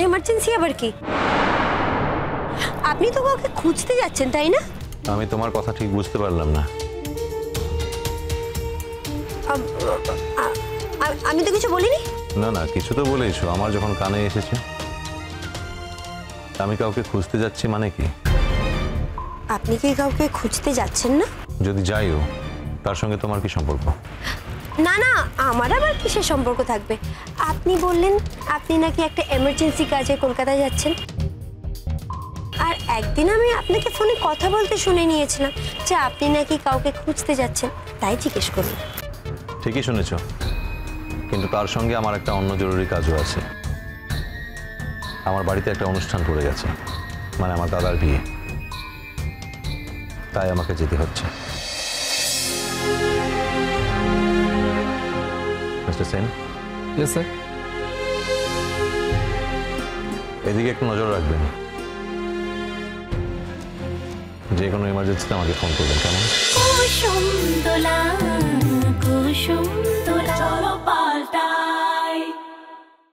Emergency আবার কি? আপনি তো কাউকে খুঁজতে যাচ্ছেন তাই না? আমি তোমার কথা ঠিক বুঝতে পারলাম না। আমি তো কিছু বলিনি। না না, কিছু তো বলেইছো, আমার যখন কানে এসেছে। আমি কাউকে খুঁজতে যাচ্ছি মানে কি? আপনি কি কাউকে খুঁজতে যাচ্ছেন না? যদি যাইও, তার সঙ্গে তোমার কি সম্পর্ক? না না, আমার আবার কিসের সম্পর্ক থাকবে? আপনি বললেন আপনি নাকি একটা এমার্জেন্সি কাজে কলকাতায় যাচ্ছেন, আর একদিন আমি আপনাকে ফোনে কথা বলতে শুনে নিয়েছিলাম যে আপনি নাকি কাউকে খুঁজতে যাচ্ছেন, তাই জিজ্ঞেস করলাম। ঠিকই শুনেছ, কিন্তু তার সঙ্গে আমার একটা অন্য জরুরি কাজও আছে। আমার বাড়িতে একটা অনুষ্ঠান পড়ে গেছে, মানে আমার দাদার বিয়ে, তাই আমাকে যেতে হচ্ছে। মিস্টার সেন। Yes sir. এদিকে একটু নজর রাখবেন, যে কোনো ইমার্জেন্সিতে আমাকে ফোন করবেন, কেমন?